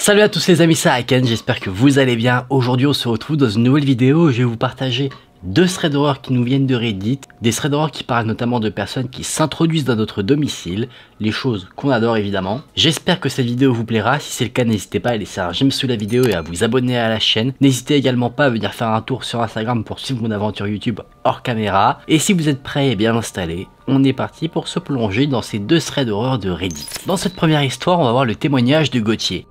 Salut à tous les amis, c'est Haken, j'espère que vous allez bien. Aujourd'hui on se retrouve dans une nouvelle vidéo où je vais vous partager deux threads d'horreur qui nous viennent de Reddit. Des threads d'horreur qui parlent notamment de personnes qui s'introduisent dans notre domicile, les choses qu'on adore évidemment. J'espère que cette vidéo vous plaira, si c'est le cas n'hésitez pas à laisser un j'aime sous la vidéo et à vous abonner à la chaîne. N'hésitez également pas à venir faire un tour sur Instagram pour suivre mon aventure YouTube hors caméra. Et si vous êtes prêts et bien installés, on est parti pour se plonger dans ces deux threads d'horreur de Reddit. Dans cette première histoire, on va voir le témoignage de Gauthier.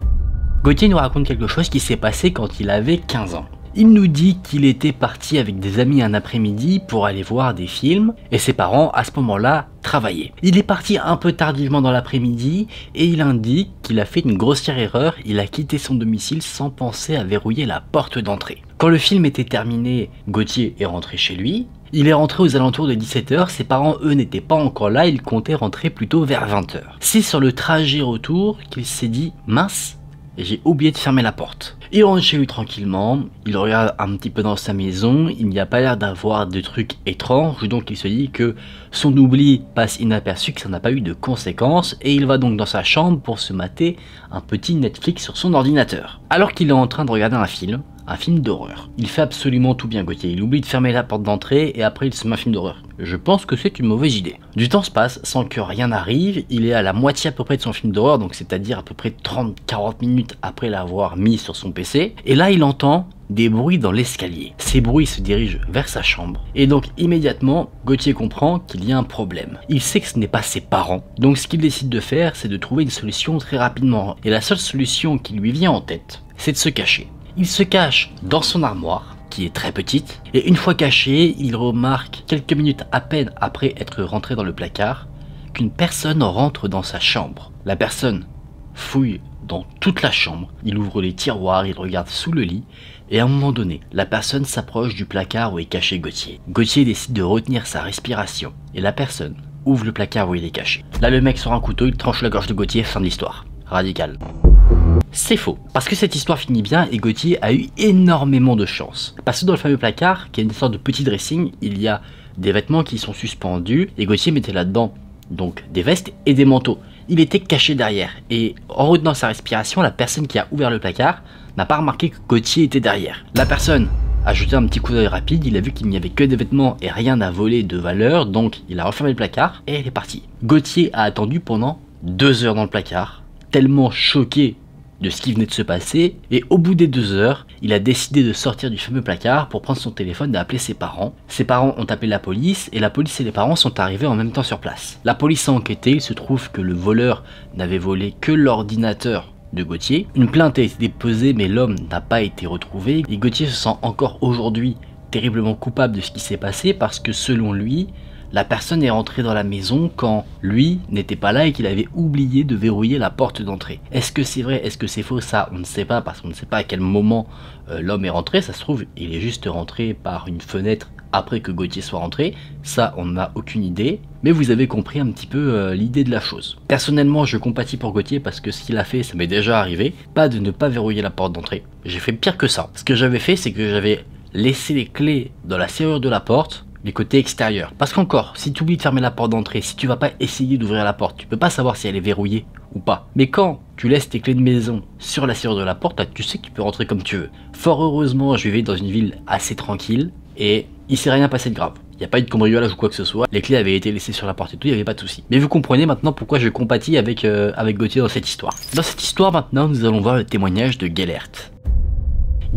Gauthier nous raconte quelque chose qui s'est passé quand il avait 15 ans. Il nous dit qu'il était parti avec des amis un après-midi pour aller voir des films et ses parents à ce moment-là travaillaient. Il est parti un peu tardivement dans l'après-midi et il indique qu'il a fait une grossière erreur, il a quitté son domicile sans penser à verrouiller la porte d'entrée. Quand le film était terminé, Gauthier est rentré chez lui. Il est rentré aux alentours de 17 h, ses parents eux n'étaient pas encore là, ils comptaient rentrer plutôt vers 20 h. C'est sur le trajet retour qu'il s'est dit « mince ». Et j'ai oublié de fermer la porte. Il rentre chez lui tranquillement, il regarde un petit peu dans sa maison, il n'y a pas l'air d'avoir de trucs étranges, donc il se dit que son oubli passe inaperçu, que ça n'a pas eu de conséquences, et il va donc dans sa chambre pour se mater un petit Netflix sur son ordinateur. Alors qu'il est en train de regarder un film d'horreur. Il fait absolument tout bien Gauthier, il oublie de fermer la porte d'entrée et après il se met un film d'horreur. Je pense que c'est une mauvaise idée. Du temps se passe sans que rien n'arrive, il est à la moitié à peu près de son film d'horreur, donc c'est-à-dire à peu près 30-40 minutes après l'avoir mis sur son PC, et là il entend des bruits dans l'escalier. Ces bruits se dirigent vers sa chambre, et donc immédiatement Gauthier comprend qu'il y a un problème. Il sait que ce n'est pas ses parents, donc ce qu'il décide de faire c'est de trouver une solution très rapidement, et la seule solution qui lui vient en tête, c'est de se cacher. Il se cache dans son armoire, qui est très petite, et une fois caché, il remarque quelques minutes à peine après être rentré dans le placard, qu'une personne rentre dans sa chambre. La personne fouille dans toute la chambre, il ouvre les tiroirs, il regarde sous le lit, et à un moment donné, la personne s'approche du placard où est caché Gauthier. Gauthier décide de retenir sa respiration, et la personne ouvre le placard où il est caché. Là le mec sort un couteau, il tranche la gorge de Gauthier, fin de l'histoire. Radical. C'est faux, parce que cette histoire finit bien et Gauthier a eu énormément de chance. Parce que dans le fameux placard, qui est une sorte de petit dressing, il y a des vêtements qui sont suspendus et Gauthier mettait là-dedans donc des vestes et des manteaux. Il était caché derrière et en retenant sa respiration, la personne qui a ouvert le placard n'a pas remarqué que Gauthier était derrière. La personne a jeté un petit coup d'œil rapide, il a vu qu'il n'y avait que des vêtements et rien à voler de valeur, donc il a refermé le placard et il est parti. Gauthier a attendu pendant 2 heures dans le placard, tellement choqué de ce qui venait de se passer, et au bout des 2 heures, il a décidé de sortir du fameux placard pour prendre son téléphone et appeler ses parents. Ses parents ont appelé la police, et la police et les parents sont arrivés en même temps sur place. La police a enquêté, il se trouve que le voleur n'avait volé que l'ordinateur de Gauthier. Une plainte a été déposée, mais l'homme n'a pas été retrouvé, et Gauthier se sent encore aujourd'hui terriblement coupable de ce qui s'est passé, parce que selon lui, la personne est rentrée dans la maison quand lui n'était pas là et qu'il avait oublié de verrouiller la porte d'entrée. Est-ce que c'est vrai, est-ce que c'est faux? Ça on ne sait pas, parce qu'on ne sait pas à quel moment l'homme est rentré. Ça se trouve il est juste rentré par une fenêtre après que Gauthier soit rentré. Ça on n'a aucune idée, mais vous avez compris un petit peu l'idée de la chose. Personnellement je compatis pour Gauthier parce que ce qu'il a fait ça m'est déjà arrivé. Pas de ne pas verrouiller la porte d'entrée, j'ai fait pire que ça. Ce que j'avais fait c'est que j'avais laissé les clés dans la serrure de la porte, les côtés extérieurs. Parce qu'encore, si tu oublies de fermer la porte d'entrée, si tu vas pas essayer d'ouvrir la porte, tu peux pas savoir si elle est verrouillée ou pas. Mais quand tu laisses tes clés de maison sur la serrure de la porte, là, tu sais que tu peux rentrer comme tu veux. Fort heureusement, je vivais dans une ville assez tranquille et il s'est rien passé de grave. Il n'y a pas eu de cambriolage ou quoi que ce soit. Les clés avaient été laissées sur la porte et tout, il n'y avait pas de souci. Mais vous comprenez maintenant pourquoi je compatis avec Gauthier dans cette histoire. Dans cette histoire maintenant, nous allons voir le témoignage de Gellert.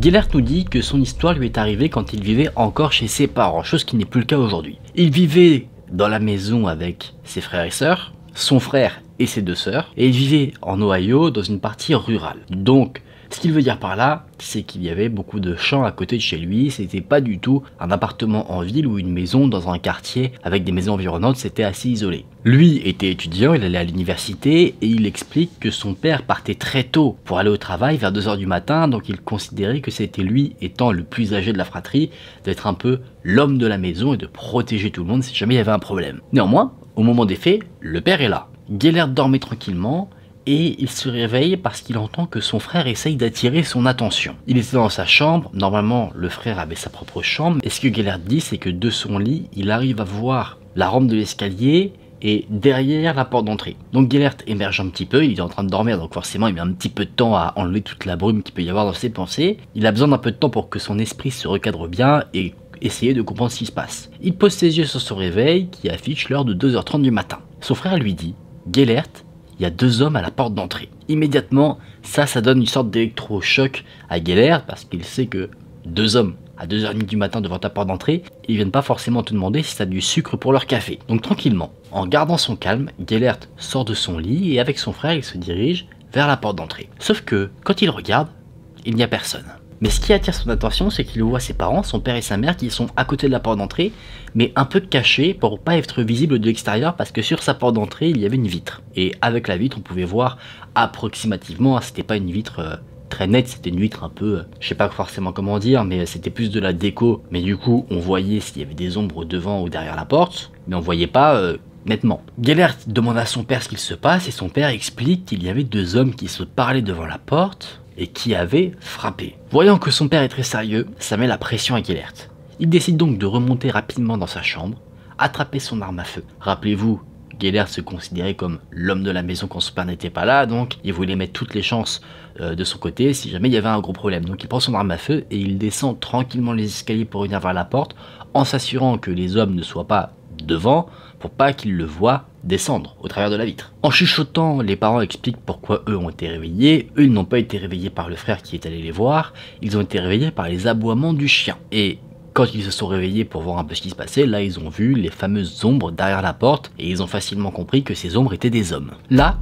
Gellert nous dit que son histoire lui est arrivée quand il vivait encore chez ses parents, chose qui n'est plus le cas aujourd'hui. Il vivait dans la maison avec ses frères et sœurs, son frère et ses 2 sœurs, et il vivait en Ohio dans une partie rurale. Donc, ce qu'il veut dire par là, c'est qu'il y avait beaucoup de champs à côté de chez lui, c'était pas du tout un appartement en ville ou une maison dans un quartier avec des maisons environnantes, c'était assez isolé. Lui était étudiant, il allait à l'université et il explique que son père partait très tôt pour aller au travail vers 2 h du matin, donc il considérait que c'était lui, étant le plus âgé de la fratrie, d'être un peu l'homme de la maison et de protéger tout le monde si jamais il y avait un problème. Néanmoins, au moment des faits, le père est là. Gellert dormait tranquillement, et il se réveille parce qu'il entend que son frère essaye d'attirer son attention. Il était dans sa chambre, normalement le frère avait sa propre chambre, et ce que Gellert dit c'est que de son lit, il arrive à voir la rampe de l'escalier est derrière la porte d'entrée. Donc Gellert émerge un petit peu, il est en train de dormir, donc forcément il met un petit peu de temps à enlever toute la brume qu'il peut y avoir dans ses pensées. Il a besoin d'un peu de temps pour que son esprit se recadre bien et essayer de comprendre ce qui se passe. Il pose ses yeux sur son réveil qui affiche l'heure de 2h30 du matin. Son frère lui dit « Gellert, il y a 2 hommes à la porte d'entrée. » Immédiatement, ça donne une sorte d'électrochoc à Gellert parce qu'il sait que 2 hommes à 2h30 du matin devant ta porte d'entrée, ils viennent pas forcément te demander si tu as du sucre pour leur café. Donc tranquillement, en gardant son calme, Gellert sort de son lit et avec son frère, il se dirige vers la porte d'entrée. Sauf que, quand il regarde, il n'y a personne. Mais ce qui attire son attention, c'est qu'il voit ses parents, son père et sa mère, qui sont à côté de la porte d'entrée, mais un peu cachés pour pas être visibles de l'extérieur parce que sur sa porte d'entrée, il y avait une vitre. Et avec la vitre, on pouvait voir approximativement, c'était pas une vitre très nette, c'était une vitre un peu, je sais pas forcément comment dire, mais c'était plus de la déco. Mais du coup, on voyait s'il y avait des ombres devant ou derrière la porte, mais on voyait pas nettement. Gellert demande à son père ce qu'il se passe et son père explique qu'il y avait 2 hommes qui se parlaient devant la porte et qui avaient frappé. Voyant que son père est très sérieux, ça met la pression à Gellert. Il décide donc de remonter rapidement dans sa chambre, attraper son arme à feu. Rappelez-vous, Gellert se considérait comme l'homme de la maison quand son père n'était pas là, donc il voulait mettre toutes les chances de son côté si jamais il y avait un gros problème. Donc il prend son arme à feu et il descend tranquillement les escaliers pour venir vers la porte en s'assurant que les hommes ne soient pas devant pour pas qu'ils le voient descendre au travers de la vitre. En chuchotant, les parents expliquent pourquoi eux ont été réveillés. Eux, ils n'ont pas été réveillés par le frère qui est allé les voir, ils ont été réveillés par les aboiements du chien. Et quand ils se sont réveillés pour voir un peu ce qui se passait, là ils ont vu les fameuses ombres derrière la porte et ils ont facilement compris que ces ombres étaient des hommes. Là,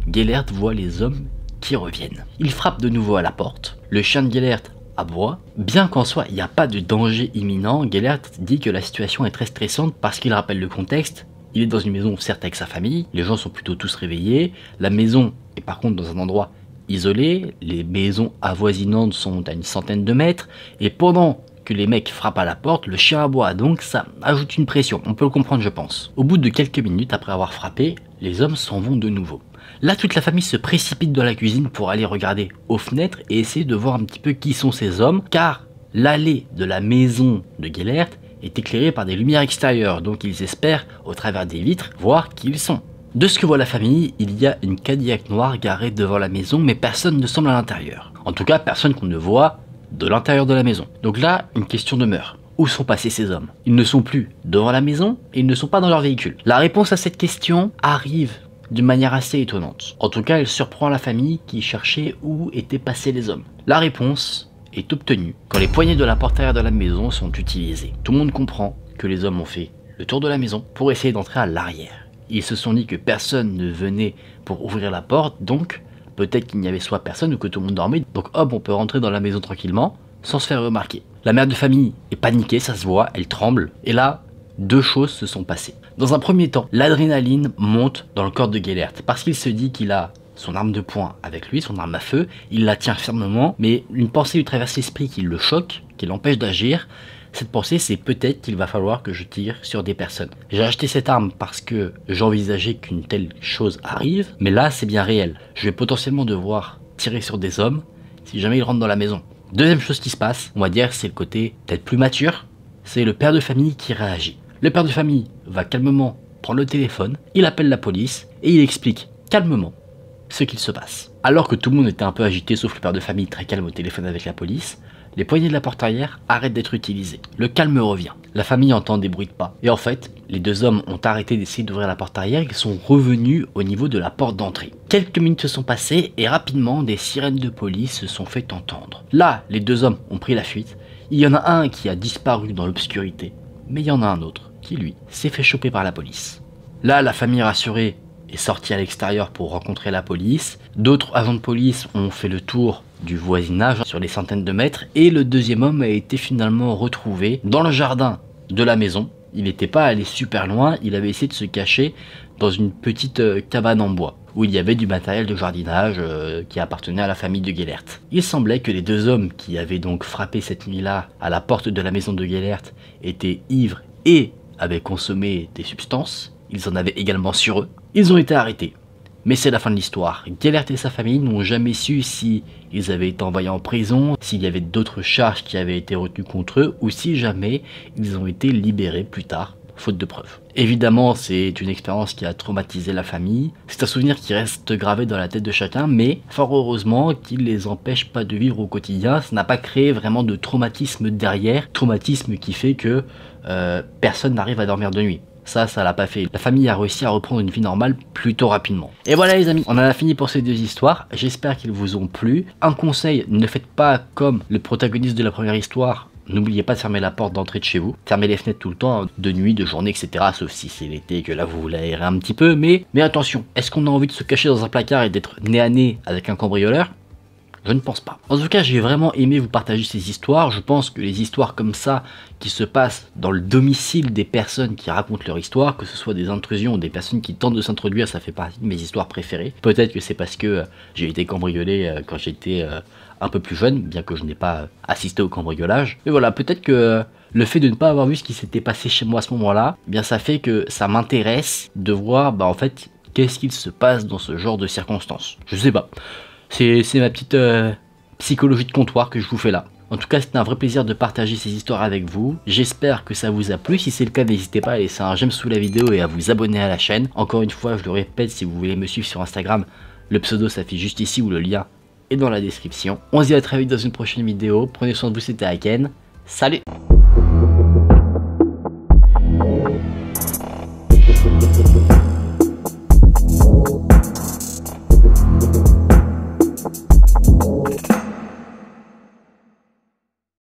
Gellert voit les hommes qui reviennent. Il frappe de nouveau à la porte, le chien de Gellert aboie. Bien qu'en soi il n'y a pas de danger imminent, Gellert dit que la situation est très stressante parce qu'il rappelle le contexte. Il est dans une maison certes avec sa famille, les gens sont plutôt tous réveillés, la maison est par contre dans un endroit isolé, les maisons avoisinantes sont à une centaine de mètres, et pendant que les mecs frappent à la porte, le chien aboie, donc ça ajoute une pression, on peut le comprendre je pense. Au bout de quelques minutes après avoir frappé, les hommes s'en vont de nouveau. Là toute la famille se précipite dans la cuisine pour aller regarder aux fenêtres et essayer de voir un petit peu qui sont ces hommes, car l'allée de la maison de Gellert est éclairée par des lumières extérieures, donc ils espèrent au travers des vitres voir qui ils sont. De ce que voit la famille, il y a une Cadillac noire garée devant la maison mais personne ne semble à l'intérieur. En tout cas personne qu'on ne voit de l'intérieur de la maison. Donc là, une question demeure. Où sont passés ces hommes? Ils ne sont plus devant la maison et ils ne sont pas dans leur véhicule. La réponse à cette question arrive d'une manière assez étonnante. En tout cas, elle surprend la famille qui cherchait où étaient passés les hommes. La réponse est obtenue quand les poignées de la porte arrière de la maison sont utilisées. Tout le monde comprend que les hommes ont fait le tour de la maison pour essayer d'entrer à l'arrière. Ils se sont dit que personne ne venait pour ouvrir la porte, donc peut-être qu'il n'y avait soit personne ou que tout le monde dormait, donc hop, on peut rentrer dans la maison tranquillement, sans se faire remarquer. La mère de famille est paniquée, ça se voit, elle tremble, et là, 2 choses se sont passées. Dans un premier temps, l'adrénaline monte dans le corps de Gellert, parce qu'il se dit qu'il a son arme de poing avec lui, son arme à feu, il la tient fermement, mais une pensée lui traverse l'esprit qui le choque, qui l'empêche d'agir. Cette pensée, c'est peut-être qu'il va falloir que je tire sur des personnes. J'ai acheté cette arme parce que j'envisageais qu'une telle chose arrive, mais là, c'est bien réel. Je vais potentiellement devoir tirer sur des hommes si jamais ils rentrent dans la maison. Deuxième chose qui se passe, on va dire, c'est le côté peut-être plus mature, c'est le père de famille qui réagit. Le père de famille va calmement prendre le téléphone, il appelle la police et il explique calmement ce qu'il se passe. Alors que tout le monde était un peu agité, sauf le père de famille très calme au téléphone avec la police, les poignées de la porte arrière arrêtent d'être utilisées. Le calme revient. La famille entend des bruits de pas. Et en fait, les 2 hommes ont arrêté d'essayer d'ouvrir la porte arrière et sont revenus au niveau de la porte d'entrée. Quelques minutes se sont passées et rapidement, des sirènes de police se sont fait entendre. Là, les 2 hommes ont pris la fuite. Il y en a un qui a disparu dans l'obscurité, mais il y en a un autre qui, lui, s'est fait choper par la police. Là, la famille rassurée est sortie à l'extérieur pour rencontrer la police. D'autres agents de police ont fait le tour du voisinage sur les centaines de mètres et le 2e homme a été finalement retrouvé dans le jardin de la maison. Il n'était pas allé super loin, il avait essayé de se cacher dans une petite cabane en bois où il y avait du matériel de jardinage qui appartenait à la famille de Gellert. Il semblait que les 2 hommes qui avaient donc frappé cette nuit-là à la porte de la maison de Gellert étaient ivres et avaient consommé des substances. Ils en avaient également sur eux. Ils ont été arrêtés. Mais c'est la fin de l'histoire. Gellert et sa famille n'ont jamais su si ils avaient été envoyés en prison, s'il y avait d'autres charges qui avaient été retenues contre eux, ou si jamais ils ont été libérés plus tard faute de preuves. Évidemment, c'est une expérience qui a traumatisé la famille, c'est un souvenir qui reste gravé dans la tête de chacun, mais fort heureusement qu'il les empêche pas de vivre au quotidien, ça n'a pas créé vraiment de traumatisme derrière, traumatisme qui fait que personne n'arrive à dormir de nuit. Ça l'a pas fait. La famille a réussi à reprendre une vie normale plutôt rapidement. Et voilà les amis, on en a fini pour ces deux histoires. J'espère qu'ils vous ont plu. Un conseil, ne faites pas comme le protagoniste de la première histoire. N'oubliez pas de fermer la porte d'entrée de chez vous. Fermez les fenêtres tout le temps, de nuit, de journée, etc. Sauf si c'est l'été et que là vous voulez aérer un petit peu. Mais attention, est-ce qu'on a envie de se cacher dans un placard et d'être nez à nez avec un cambrioleur ? Je ne pense pas. En tout cas, j'ai vraiment aimé vous partager ces histoires. Je pense que les histoires comme ça, qui se passent dans le domicile des personnes qui racontent leur histoire, que ce soit des intrusions ou des personnes qui tentent de s'introduire, ça fait partie de mes histoires préférées. Peut-être que c'est parce que j'ai été cambriolé quand j'étais un peu plus jeune, bien que je n'ai pas assisté au cambriolage. Mais voilà, peut-être que le fait de ne pas avoir vu ce qui s'était passé chez moi à ce moment-là, eh bien ça fait que ça m'intéresse de voir, en fait, qu'est-ce qu'il se passe dans ce genre de circonstances. Je sais pas. C'est ma petite psychologie de comptoir que je vous fais là. En tout cas, c'était un vrai plaisir de partager ces histoires avec vous. J'espère que ça vous a plu. Si c'est le cas, n'hésitez pas à laisser un j'aime sous la vidéo et à vous abonner à la chaîne. Encore une fois, je le répète, si vous voulez me suivre sur Instagram, le pseudo s'affiche juste ici ou le lien est dans la description. On se dit à très vite dans une prochaine vidéo. Prenez soin de vous, c'était Aken. Salut!